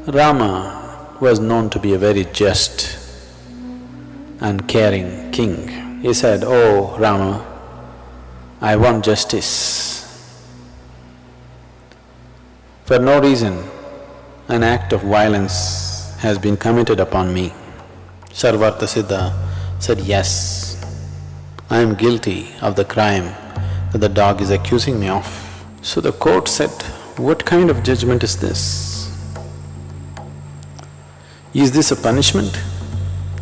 Rama was known to be a very just and caring king. He said, "Oh Rama, I want justice. For no reason, an act of violence has been committed upon me." Sarvartha Siddha said, "Yes, I am guilty of the crime that the dog is accusing me of." So the court said, "What kind of judgment is this? Is this a punishment?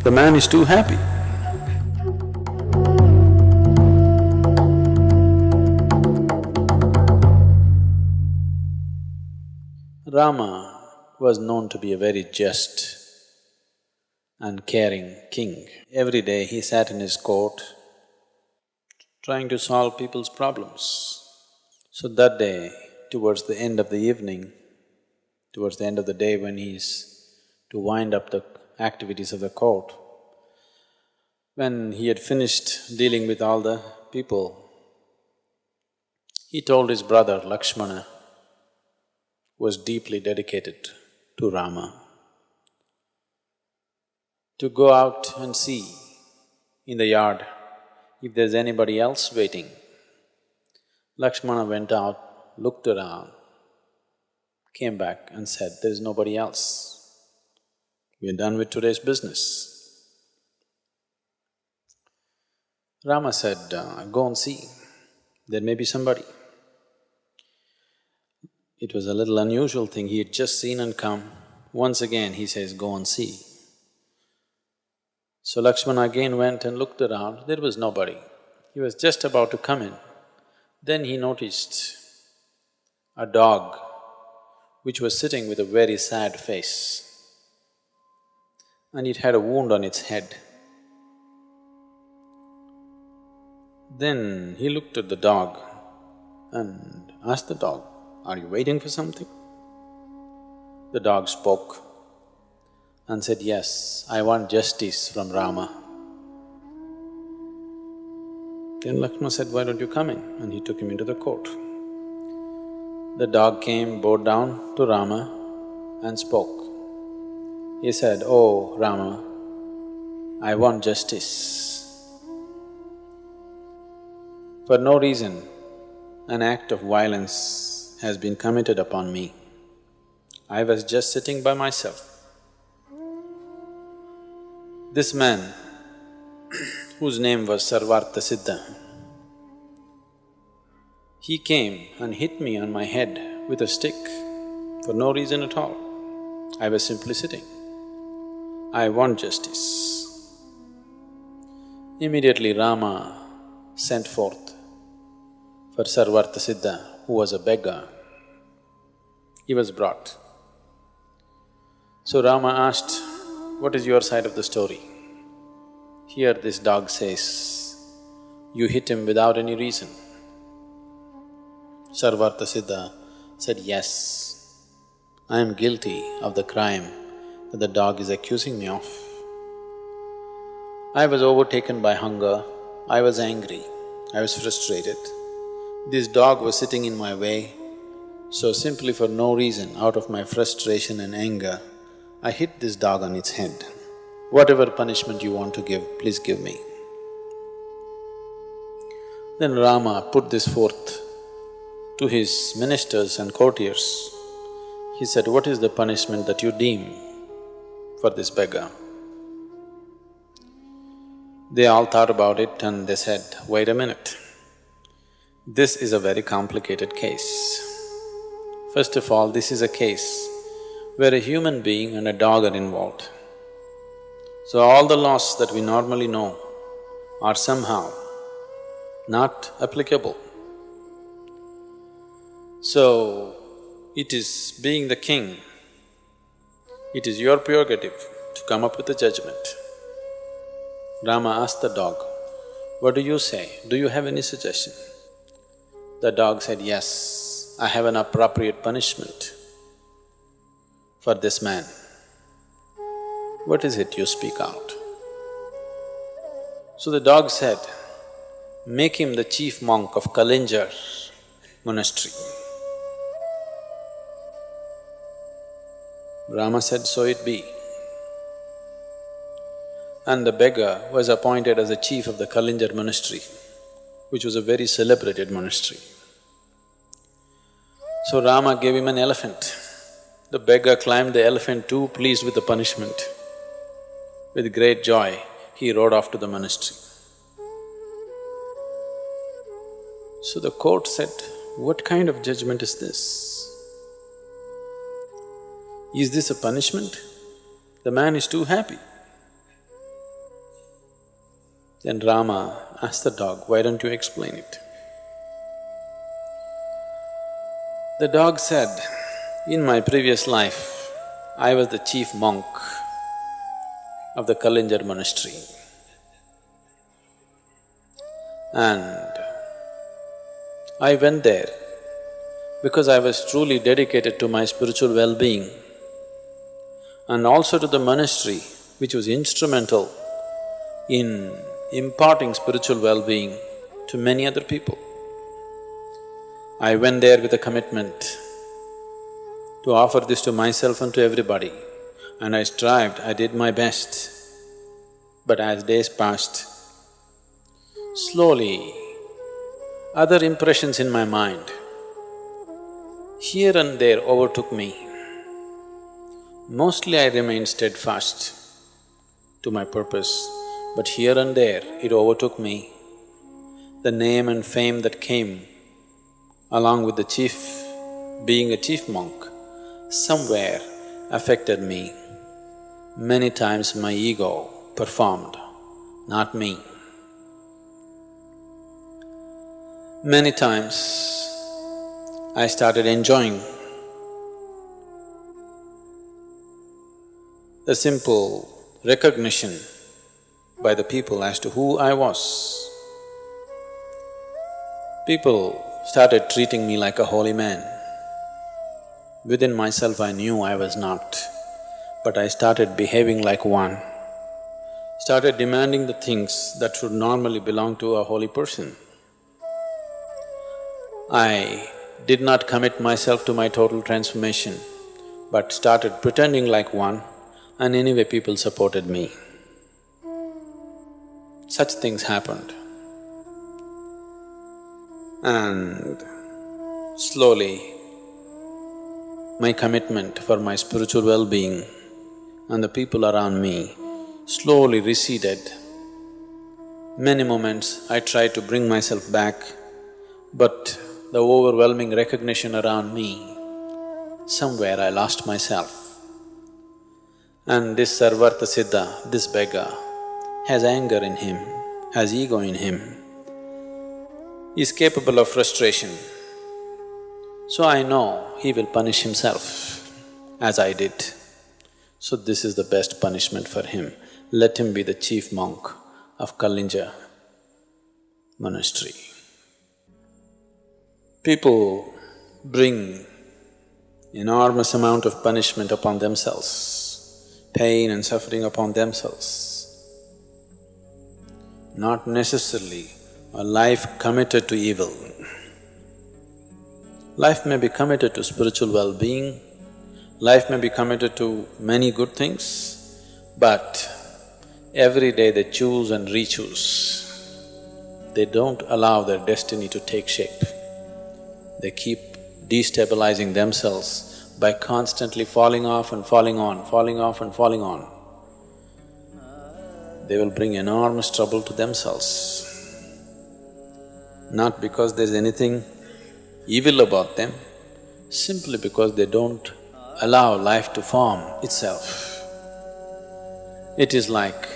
The man is too happy." Rama was known to be a very just and caring king. Every day he sat in his court trying to solve people's problems. So that day, towards the end of the evening, towards the end of the day when he's to wind up the activities of the court, when he had finished dealing with all the people, he told his brother Lakshmana, who was deeply dedicated to Rama, to go out and see in the yard if there's anybody else waiting. Lakshmana went out, looked around, came back and said, "There's nobody else. We're done with today's business." Rama said, "Go and see, there may be somebody." It was a little unusual thing, he had just seen and come. Once again he says, "Go and see." So Lakshmana again went and looked around, there was nobody. He was just about to come in. Then he noticed a dog which was sitting with a very sad face, and it had a wound on its head. Then he looked at the dog and asked the dog, "Are you waiting for something?" The dog spoke and said, "Yes, I want justice from Rama." Then Lakshmana said, "Why don't you come in?" And he took him into the court. The dog came, bowed down to Rama and spoke. He said, "Oh Rama, I want justice. For no reason, an act of violence has been committed upon me. I was just sitting by myself. This man, whose name was Sarvartha Siddha, he came and hit me on my head with a stick for no reason at all. I was simply sitting. I want justice." Immediately Rama sent forth for Sarvartha Siddha, who was a beggar. He was brought. So Rama asked, "What is your side of the story?" Here this dog says, "You hit him without any reason." Sarvartha Siddha said, "Yes, I am guilty of the crime that the dog is accusing me of. I was overtaken by hunger, I was angry, I was frustrated. This dog was sitting in my way, so simply for no reason, out of my frustration and anger, I hit this dog on its head. Whatever punishment you want to give, please give me." Then Rama put this forth to his ministers and courtiers. He said, "What is the punishment that you deem for this beggar?" They all thought about it and they said, "Wait a minute, this is a very complicated case. First of all, this is a case where a human being and a dog are involved. So all the laws that we normally know are somehow not applicable. So, it is being the king, it is your prerogative to come up with a judgment." Rama asked the dog, "What do you say? Do you have any suggestion?" The dog said, "Yes, I have an appropriate punishment for this man." "What is it? You speak out." So the dog said, "Make him the chief monk of Kalinjar monastery." Rama said, so it be. And the beggar was appointed as the chief of the Kalinjar monastery, which was a very celebrated monastery. So Rama gave him an elephant. The beggar climbed the elephant too, pleased with the punishment. With great joy, he rode off to the monastery. So the court said, what kind of judgment is this? Is this a punishment? The man is too happy. Then Rama asked the dog, why don't you explain it? The dog said, in my previous life, I was the chief monk of the Kalinjar monastery. And I went there because I was truly dedicated to my spiritual well-being and also to the monastery, which was instrumental in imparting spiritual well-being to many other people. I went there with a commitment to offer this to myself and to everybody, and I strived, I did my best. But as days passed, slowly, other impressions in my mind here and there overtook me. Mostly I remained steadfast to my purpose, but here and there it overtook me. The name and fame that came along with the chief, being a chief monk, somewhere affected me. Many times my ego performed, not me. Many times I started enjoying the simple recognition by the people as to who I was. People started treating me like a holy man. Within myself I knew I was not, but I started behaving like one, started demanding the things that should normally belong to a holy person. I did not commit myself to my total transformation, but started pretending like one, and anyway people supported me. Such things happened. And slowly, my commitment for my spiritual well-being and the people around me slowly receded. Many moments I tried to bring myself back, but the overwhelming recognition around me, somewhere I lost myself. And this Sarvartha Siddha, this beggar, has anger in him, has ego in him, is capable of frustration. So I know he will punish himself, as I did. So this is the best punishment for him. Let him be the chief monk of Kalinja monastery. People bring enormous amount of punishment upon themselves, pain and suffering upon themselves. Not necessarily a life committed to evil. Life may be committed to spiritual well-being, life may be committed to many good things, but every day they choose and re-choose. They don't allow their destiny to take shape. They keep destabilizing themselves by constantly falling off and falling on, falling off and falling on. They will bring enormous trouble to themselves. Not because there's anything evil about them, simply because they don't allow life to form itself. It is like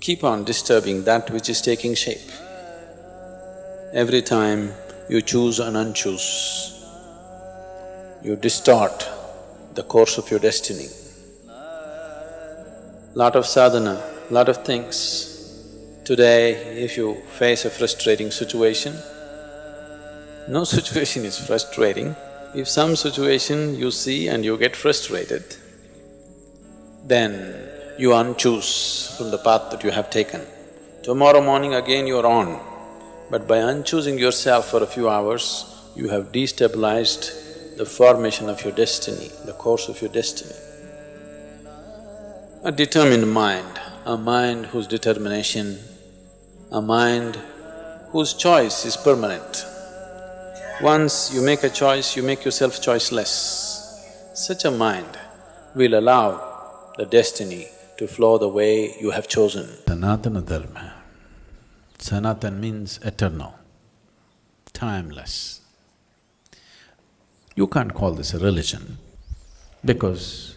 keep on disturbing that which is taking shape. Every time you choose and unchoose, you distort the course of your destiny. Lot of sadhana, lot of things. Today, if you face a frustrating situation, no situation is frustrating. If some situation you see and you get frustrated, then you unchoose from the path that you have taken. Tomorrow morning again you are on. But by unchoosing yourself for a few hours, you have destabilized the formation of your destiny, the course of your destiny. A determined mind, a mind whose determination, a mind whose choice is permanent. Once you make a choice, you make yourself choiceless. Such a mind will allow the destiny to flow the way you have chosen. Sanatana Dharma. Sanatan means eternal, timeless. You can't call this a religion because